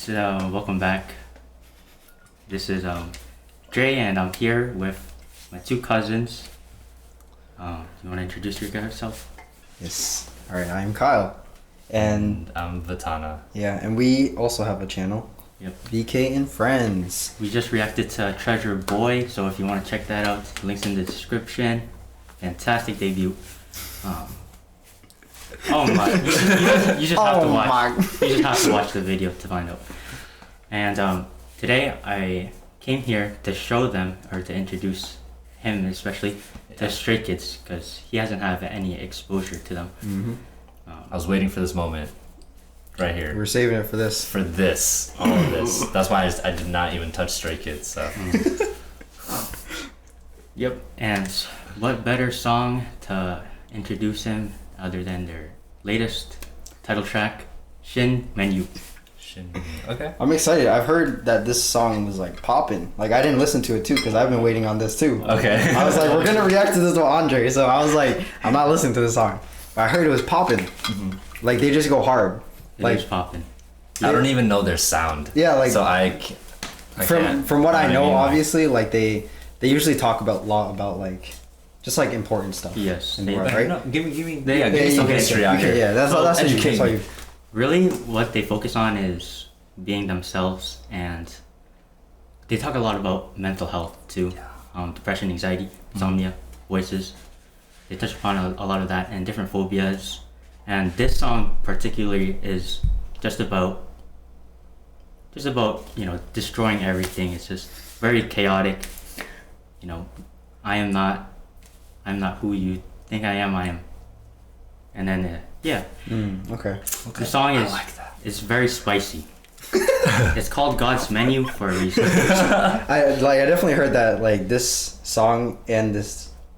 So welcome back. This is Dre, and I'm here with my two cousins. You want to introduce yourself? Yes. All right. I'm Kyle, and I'm Vattana. yeah, and we also have a channel. Yep. VK and Friends. We just reacted to Treasure Boy, so if you want to check that out, links in the description. Fantastic debut. Oh my! You just have to watch. You just have to watch the video to find out. And today I came here to show them, or to introduce him especially, to Stray Kids, because he hasn't had any exposure to them. Mm-hmm. I was waiting for this moment, right here. We're saving it for this. For this, all of this. That's why I did not even touch Stray Kids. So. Yep. And what better song to introduce him other than their latest title track, Shin Menu. Okay. I'm excited. I've heard that this song was like popping. Like I didn't listen to it too because I've been waiting on this too. Okay. I was like, we're gonna react to this with Andre, so I was like, I'm not listening to this song. But I heard it was popping. Mm-hmm. Like they just go hard. It is popping. I don't even know their sound. Yeah, like so from what I know, mean, obviously, like they usually talk about like just like important stuff. Yes. In the world, right? No, give me Yeah, some history out here. Yeah, that's educate me. Really, what they focus on is being themselves, and they talk a lot about mental health too. Yeah. Depression, anxiety, insomnia, voices. They touch upon a lot of that and different phobias. And this song particularly is just about destroying everything. It's just very chaotic. I'm not who you think I am. And then Okay. the song is I like that. It's very spicy. It's called God's Menu for a reason. I definitely heard that like this song and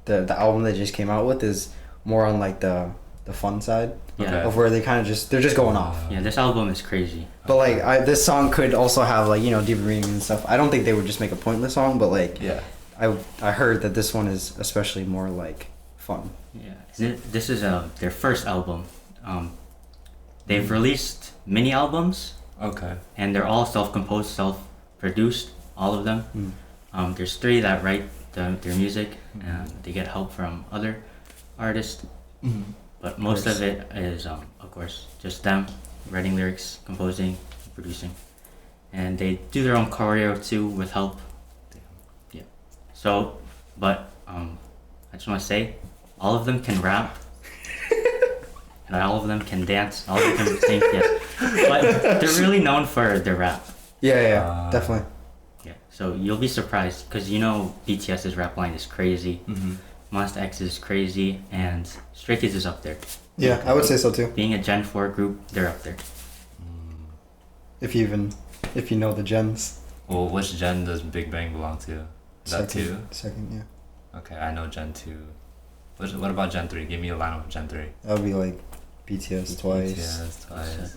the album they just came out with is more on like the fun side. Yeah. Of where they're just going off. Yeah, this album is crazy. But like this song could also have like deeper meaning and stuff. I don't think they would just make a pointless song, but like Yeah. I heard that this one is especially more like fun. Yeah, this is their first album. They've released mini albums, Okay. and they're all self-composed, self-produced, all of them. There's three that write their music, and they get help from other artists. But most of it is, of course, just them writing lyrics, composing, producing, and they do their own choreo too with help. Yeah. So, but I just want to say, all of them can rap, and all of them can dance. All of them can sing. Yes, but they're really known for their rap. Yeah, definitely. Yeah. So you'll be surprised because BTS's rap line is crazy. Monsta X is crazy, and Stray Kids is up there. Yeah, I would say so too. Being a Gen 4 group, they're up there. If you know the gens. Well, which gen does Big Bang belong to? Is that 2? Second, yeah. Okay, I know Gen 2. What about Gen 3? Give me a line of Gen 3. That would be like BTS twice. BTS twice.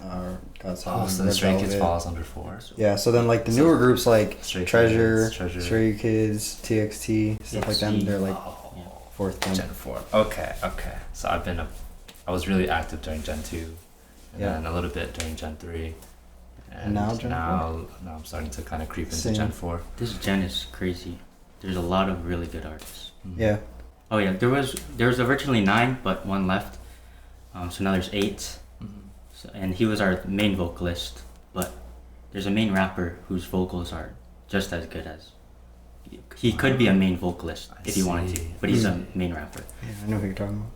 God's So the Stray Kids falls under 4. Yeah, so then like the newer groups like Stray Treasure, Kids, Stray Kids, TXT, stuff like them, they're like fourth gen. Gen 4. Okay. So I was really active during Gen 2, and then a little bit during Gen 3. And now Gen 4? Now I'm starting to kind of creep into Gen 4. This gen is crazy. There's a lot of really good artists. Yeah. Oh yeah, there was originally 9, but 1 left. So now there's 8. So, and he was our main vocalist, but there's a main rapper whose vocals are just as good as. He could be a main vocalist if he wanted to, but he's a main rapper. Yeah, I know who you're talking about.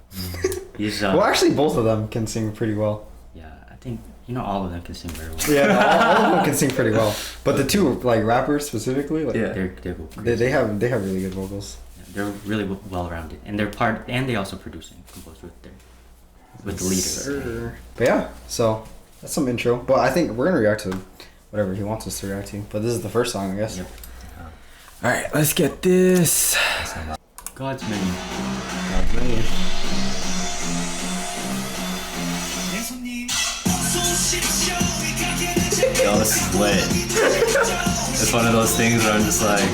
He's well, actually, both of them can sing pretty well. Yeah, I think all of them can sing very well. Yeah, all of them can sing pretty well. But the two like rappers specifically, like They're they have really good vocals. Yeah, they're really well rounded, and they also produce and compose with the leader. But yeah, so that's some intro. But I think we're gonna react to whatever he wants us to react to. But this is the first song, I guess. Yep. All right, let's get this. God's Menu. God's Menu. Yo, this is lit. It's one of those things where I'm just like,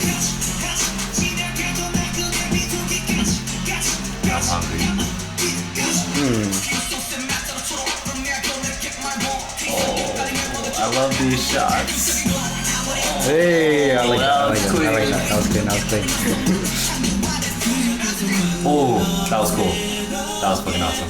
I'm hungry. I love these shots. Hey, I like that. I like that was that. I like that. That was clean. That was clean. Oh, that was cool. That was fucking awesome.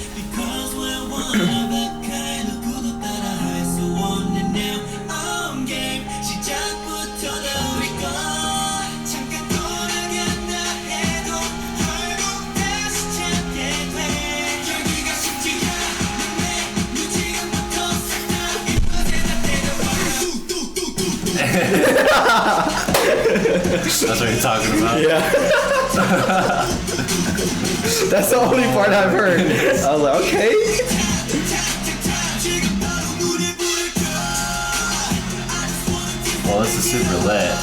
That's what you're talking about? Yeah. That's the only part I've heard. I was like, okay. Well, this is super lit.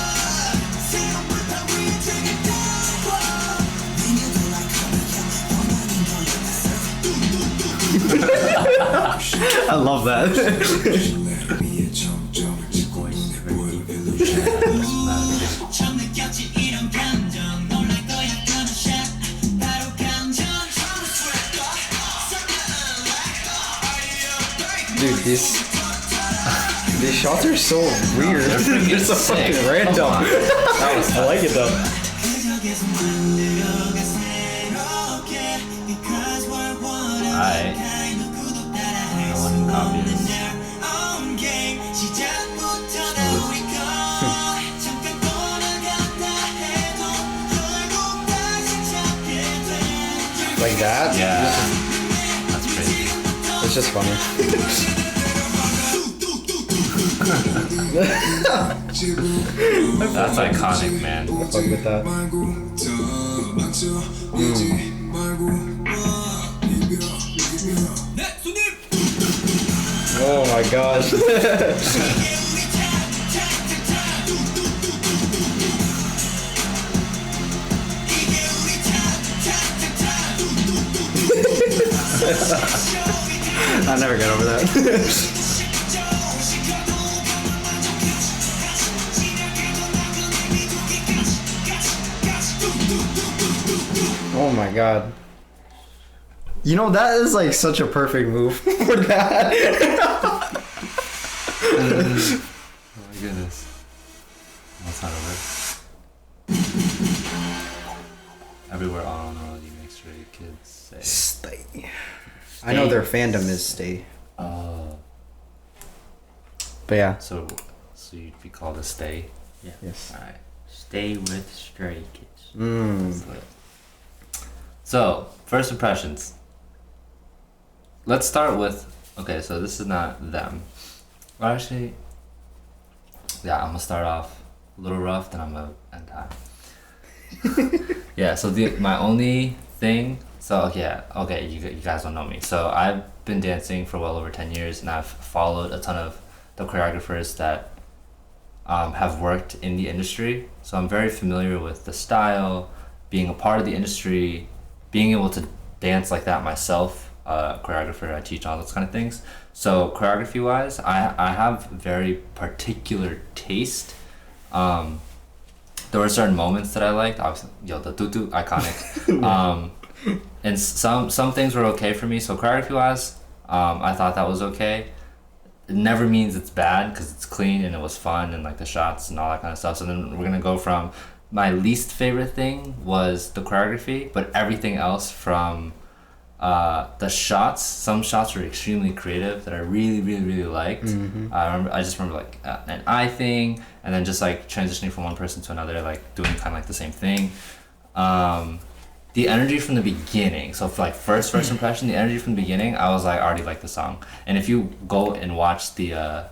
I love that. Dude, these shots are so weird. They're so fucking random. I like it though. Alright. No one can copy this. Like that? Yeah. That's crazy. It's just funny. That's iconic, man. I fuck with that. Oh my gosh. I'll never get over that. Oh my god. You know, that is like such a perfect move for that. Oh my goodness. That's not over. Everywhere all in the world you make sure your kids say. Stay. I know their fandom is Stay. But yeah. So you'd be called a stay? Yeah. Yes. Alright. Stay with Stray Kids. Mm. So, first impressions. Let's start with, okay, so this is not them. Well, actually, yeah, I'm gonna start off a little rough, then I'm gonna end high. Yeah, so my only thing, so yeah, okay, you guys don't know me. So I've been dancing for well over 10 years and I've followed a ton of the choreographers that have worked in the industry. So I'm very familiar with the style, being a part of the industry, being able to dance like that myself, choreographer, I teach all those kind of things. So choreography wise, I have very particular taste. There were certain moments that I liked. Obviously, the tutu, iconic. And some things were okay for me. So choreography wise, I thought that was okay. It never means it's bad because it's clean and it was fun and like the shots and all that kind of stuff. So then we're gonna go from my least favorite thing was the choreography, but everything else from the shots. Some shots were extremely creative that I really, really, really liked. Mm-hmm. I just remember like an eye thing, and then just like transitioning from one person to another, like doing kind of like the same thing. The energy from the beginning. So for like first impression, the energy from the beginning, I was like, I already like the song. And if you go and watch their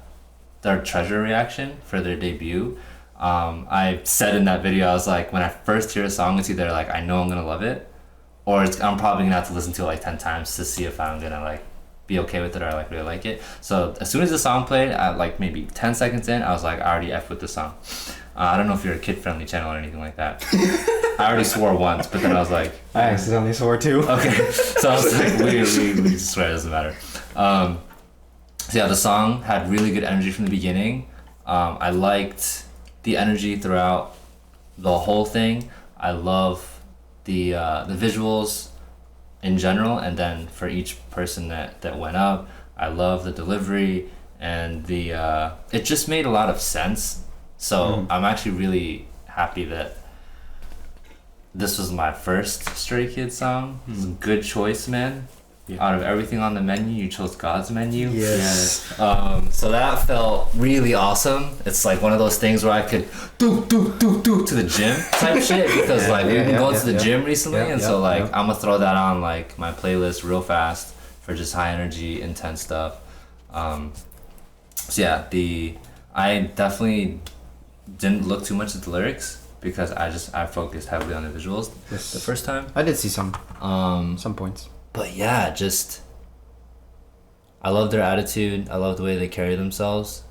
Treasure reaction for their debut, I said in that video, I was like, when I first hear a song, it's either like I know I'm gonna love it, or I'm probably gonna have to listen to it like 10 times to see if I'm gonna like be okay with it or like really like it. So as soon as the song played, at like maybe 10 seconds in, I was like, I already F with the song. I don't know if you're a kid-friendly channel or anything like that. I already swore once, but then I was like, I accidentally swore too. okay. So I was like, we swear, it doesn't matter. So yeah, the song had really good energy from the beginning. I liked the energy throughout the whole thing. I love the visuals in general, and then for each person that went up, I love the delivery and the it just made a lot of sense. So I'm actually really happy that this was my first Stray Kids song. It was a good choice, man. Yeah. Out of everything on the menu, you chose God's Menu. Yes. So that felt really awesome. It's like one of those things where I could do to the gym type shit, because like we've been going to the gym recently, and so like I'm gonna throw that on like my playlist real fast for just high energy, intense stuff. So yeah, I definitely didn't look too much at the lyrics because I focused heavily on the visuals the first time. I did see some points. But yeah, just I love their attitude. I love the way they carry themselves.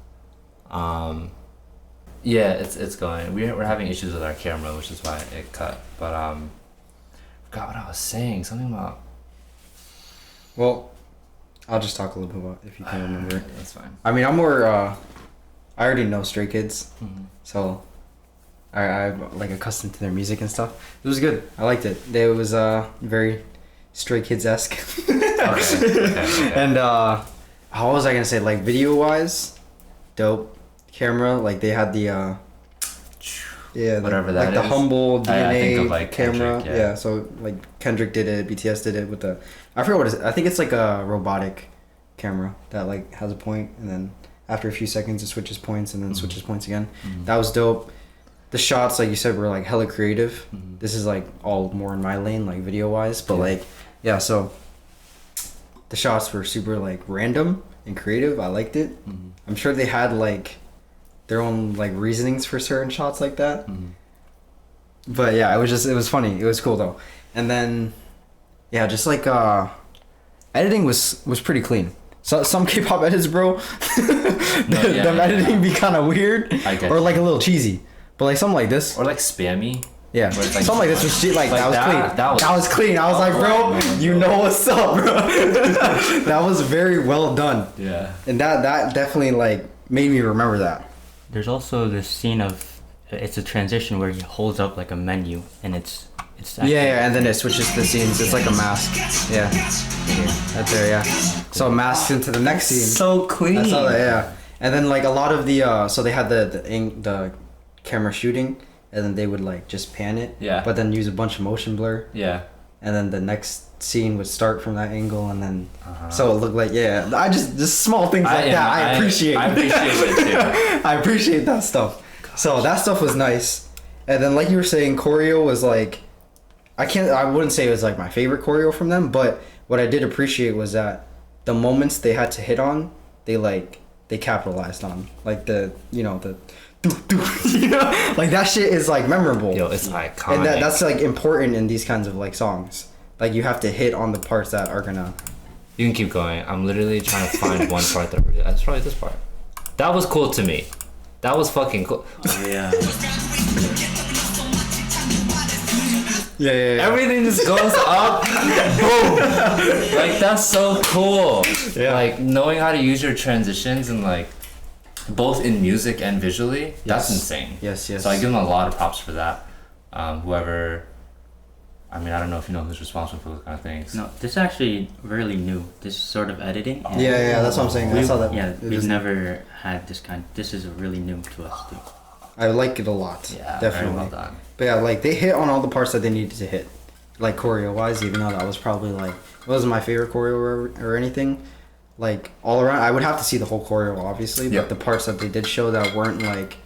Yeah, it's going. We're having issues with our camera, which is why it cut. But I forgot what I was saying. Something about. Well, I'll just talk a little bit about if you can remember. That's fine. I mean, I'm more. I already know Stray Kids, so I'm like accustomed to their music and stuff. It was good. I liked it. It was very Stray Kids-esque. Okay. And how was I gonna say, like, video wise, dope. Camera, like they had the whatever that like is. the humble DNA I think of, like, camera. Kendrick, yeah. So like Kendrick did it, BTS did it with the, I forget what it is. I think it's like a robotic camera that like has a point, and then after a few seconds it switches points and then switches points again. That was dope. The shots, like you said, were like hella creative. This is like all more in my lane, like video wise, but like so the shots were super like random and creative. I liked it. I'm sure they had like their own like reasonings for certain shots like that. But yeah, it was funny. It was cool though. And then just like editing was pretty clean. So some K-pop edits, bro, them editing be kind of weird or like a little cheesy. But like something like this, or like spammy. Yeah, like, something like this was like that was clean. That was clean. I was like, bro, you know what's up, bro. That was very well done. Yeah. And that definitely like made me remember that. There's also this scene of it's a transition where he holds up like a menu and it's and then it switches the scenes. It's like a mask. Yeah. Right there, yeah. So masks into the next scene. So clean. I saw that, yeah. And then like a lot of the so they had the camera shooting, and then they would like just pan it, but then use a bunch of motion blur, and then the next scene would start from that angle, and then so it looked like I just small things like that. I appreciate it too. I appreciate that stuff. Gosh. So that stuff was nice. And then like you were saying, choreo was like I wouldn't say it was like my favorite choreo from them, but what I did appreciate was that the moments they had to hit on, they capitalized on, like the like that shit is like memorable. Yo, it's iconic. And that's like important in these kinds of like songs. Like you have to hit on the parts that are gonna. You can keep going. I'm literally trying to find one part that's probably this part. That was cool to me. That was fucking cool. Oh yeah. Yeah. Everything just goes up. Boom. Like that's so cool. Yeah. Like knowing how to use your transitions and like. Both in music and visually, that's insane. Yes. So I give them a lot of props for that. Whoever, I mean, I don't know if you know who's responsible for those kind of things. No, this is actually really new. This sort of editing. Yeah, that's what I'm saying. I saw that. Yeah, we've never had this kind. This is really new to us too. I like it a lot. Yeah, definitely. very well done. But yeah, like they hit on all the parts that they needed to hit, like choreo wise. Even though that was probably like it wasn't my favorite choreo or anything. Like all around, I would have to see the whole choreo obviously, but the parts that they did show that weren't like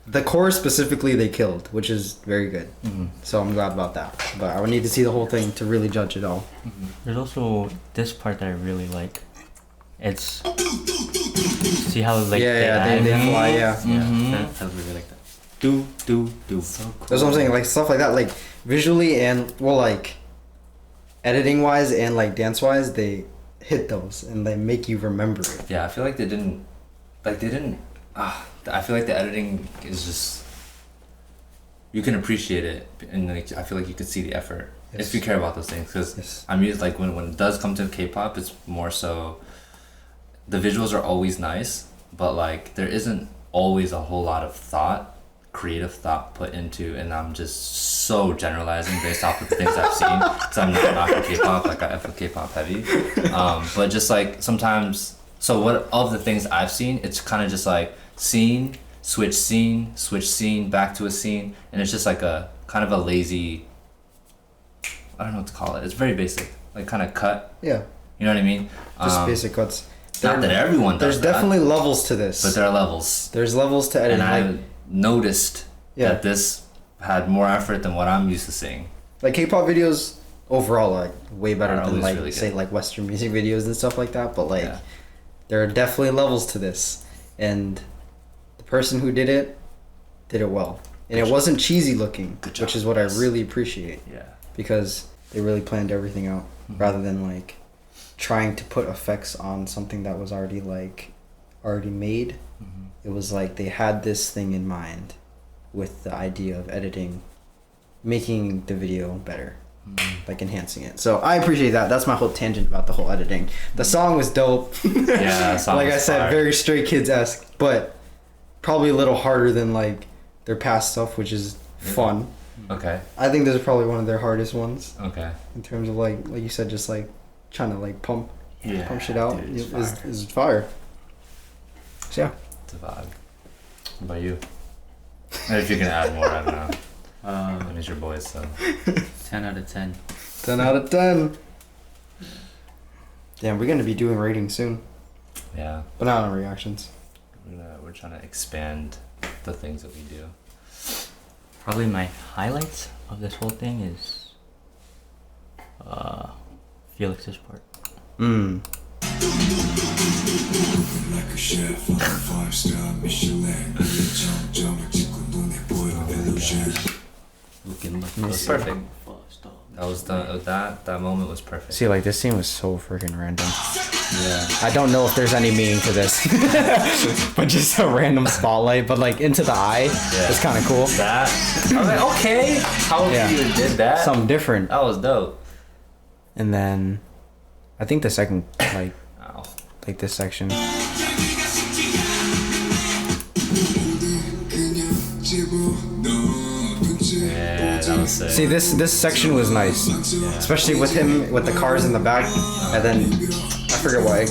the chorus specifically, they killed, which is very good. So I'm glad about that. But I would need to see the whole thing to really judge it all. There's also this part that I really like. It's see how like they fly, I really like that. Do. So cool. That's what I'm saying, like stuff like that, like visually and like editing wise and like dance wise, they hit those and they make you remember it. Yeah, I feel like they didn't. I feel like the editing is just. You can appreciate it, and like I feel like you can see the effort if you care about those things. Because I'm used like when it does come to K-pop, it's more so. The visuals are always nice, but like there isn't always a whole lot of creative thought put into, and I'm just so generalizing based off of the things I've seen because I'm not knocking K-pop, like I F with K-pop heavy, but just like sometimes So what of the things I've seen, it's kind of just like scene, switch scene, back to a scene, and it's just like a kind of a lazy. I don't know what to call it. It's very basic, like kind of cut. Yeah. You know what I mean? Just basic cuts. Not that everyone does. There's definitely levels to this. But there are levels. There's levels to editing. And I noticed that this had more effort than what I'm used to seeing. Like K-pop videos overall are like way better than like really say like Western music videos and stuff like that. But like there are definitely levels to this, and the person who did it well, and it wasn't cheesy looking, which is what I really appreciate. Yeah. Because they really planned everything out rather than like trying to put effects on something that was already made. It was like they had this thing in mind with the idea of editing, making the video better, like enhancing it. So I appreciate that. That's my whole tangent about the whole editing. The song was dope. Yeah, song like was I said, fire. very Stray Kids-esque, but probably a little harder than like their past stuff, which is fun. Okay. I think this is probably one of their hardest ones. Okay. In terms of like you said, just like trying to like pump shit out. Dude, Is fire. So yeah. It's a vibe. What about you? Maybe if you can add more, I don't know. I mean, it's your boys, so. 10 out of 10. 10 out of 10. Damn, we're gonna be doing ratings soon, Yeah. but not on reactions. We're trying to expand the things that we do. Probably my highlights of this whole thing is Felix's part. Like a chef on a 5-star Michelin. Looking like It was perfect. That was that moment was perfect. See, like this scene was so freaking random. Yeah. I don't know if there's any meaning to this, but just a random spotlight. But like into the eye, it's kind of cool. That I was like, okay, how you did that? Something different. That was dope. And then, I think the second Ow. like this section. Yeah, that was sick. See, this section was nice, especially with him with the cars in the back, and then I forget why.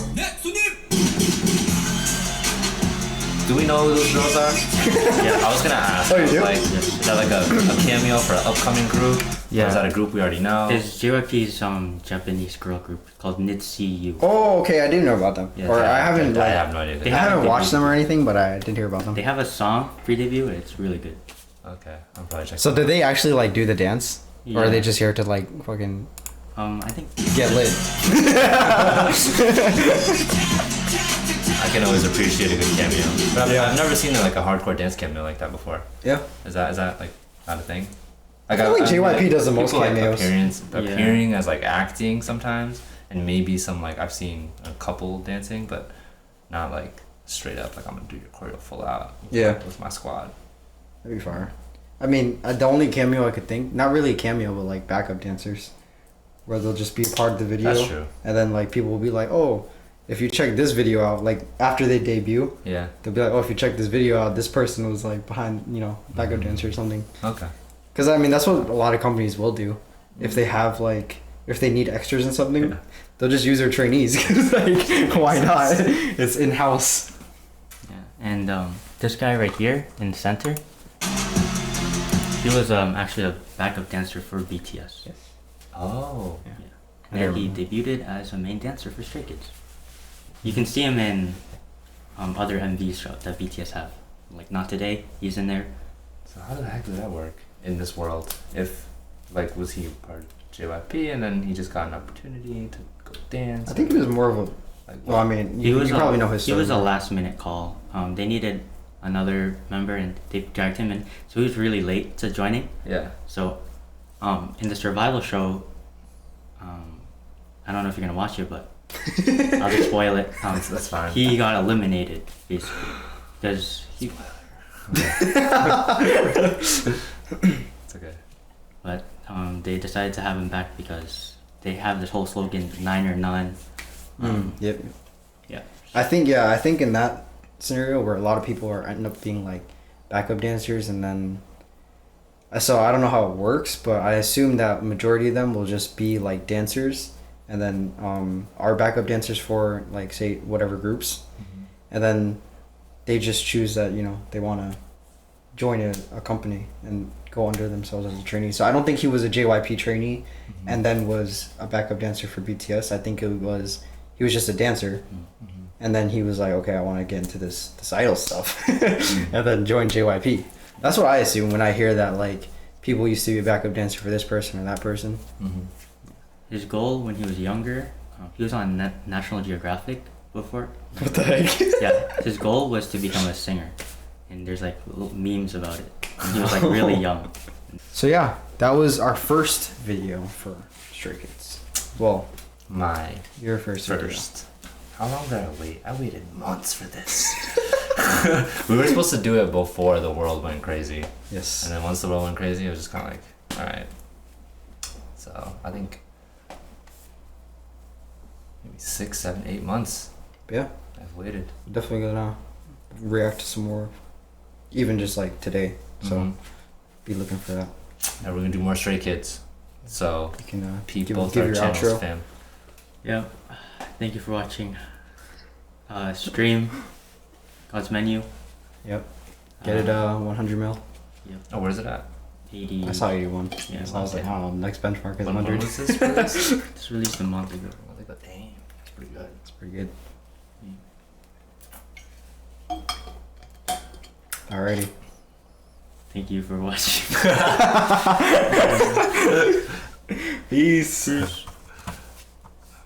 Do we know who those girls are? Yeah, I was gonna ask. Oh, you do? Like, is that like a cameo for an upcoming group? Yeah. Or is that a group we already know? It's JYP's Japanese girl group called NITCU. Oh, okay, I didn't know about them, Yeah, or I haven't. I Like, have no idea. They I haven't haven't watched debuted. them or anything, but I did hear about them. They have a song pre-debut. It's really good. Okay, I'm probably checking. So did they actually like do the dance, or are Yeah. they just here to like fucking I think get lit? I can always appreciate a good cameo. But I've never seen like a hardcore dance cameo like that before. Yeah. Is that like not a thing? Like, I feel like JYP does the most people, like, cameos. appearing as like acting sometimes, and maybe some like I've seen a couple dancing, but not like straight up like I'm gonna do your choreo full out. With my squad. That'd be fire. I mean, the only cameo I could think, not really a cameo, but like backup dancers, where they'll just be a part of the video. That's true. And then like people will be like, oh, if you check this video out, like after they debut, Yeah. they'll be like, oh, if you check this video out, this person was like behind, backup dancer or something. Okay. Because I mean, that's what a lot of companies will do. If they have like, if they need extras in something, they'll just use their trainees. 'Cause, like, why not? It's in house. yeah. And this guy right here in the center, he was actually a backup dancer for BTS. Yes. Oh. Yeah. And then he debuted as a main dancer for Stray Kids. You can see him in other MVs that BTS have. Like Not Today, he's in there. So how the heck did that work in this world? If like was he part of JYP and then he just got an opportunity to go dance? I think he was more of a. Like, Well, I mean, you probably know his He story. was a last minute call. They needed another member and they dragged him in. So he was really late to joining. yeah. So in the survival show, I don't know if you're gonna watch it, but I'll just spoil it. That's fine. He got eliminated basically because he. It's okay. But they decided to have him back because they have this whole slogan, 9 or none. Yep. Yeah. I think in that scenario where a lot of people are end up being like backup dancers, and then so I don't know how it works, but I assume that majority of them will just be like dancers, and then our backup dancers for like say whatever groups, and then they just choose that they want to join a company and go under themselves as a trainee. So I don't think he was a JYP trainee and then was a backup dancer for BTS. I think he was just a dancer, and then he was like, okay, I want to get into this idol stuff, and then join JYP. That's what I assume when I hear that, like, people used to be a backup dancer for this person or that person. His goal when he was younger, he was on National Geographic before. What the heck? Yeah, his goal was to become a singer, and there's like little memes about it. And he was like really young. So yeah, that was our first video for Stray Kids. Well, your first video. How long did I wait? I waited months for this. We were supposed to do it before the world went crazy. Yes. And then once the world went crazy, it was just kind of like, all right. So I think maybe 6, 7, 8 months. Yeah. I've waited. Definitely gonna react to some more, even just like today. So be looking for that. And we're gonna do more Stray Kids. So You can peep give both your our channels, outro. fam. Yeah, thank you for watching. Stream God's Menu. Yep. Get it 100 mil. Oh, where's it at? 80. I saw 81. Yeah, So I was like, oh, next benchmark is When 100. was this released? It's released a month ago. Dang, it's pretty good. It's pretty good. Alrighty. Thank you for watching. Peace.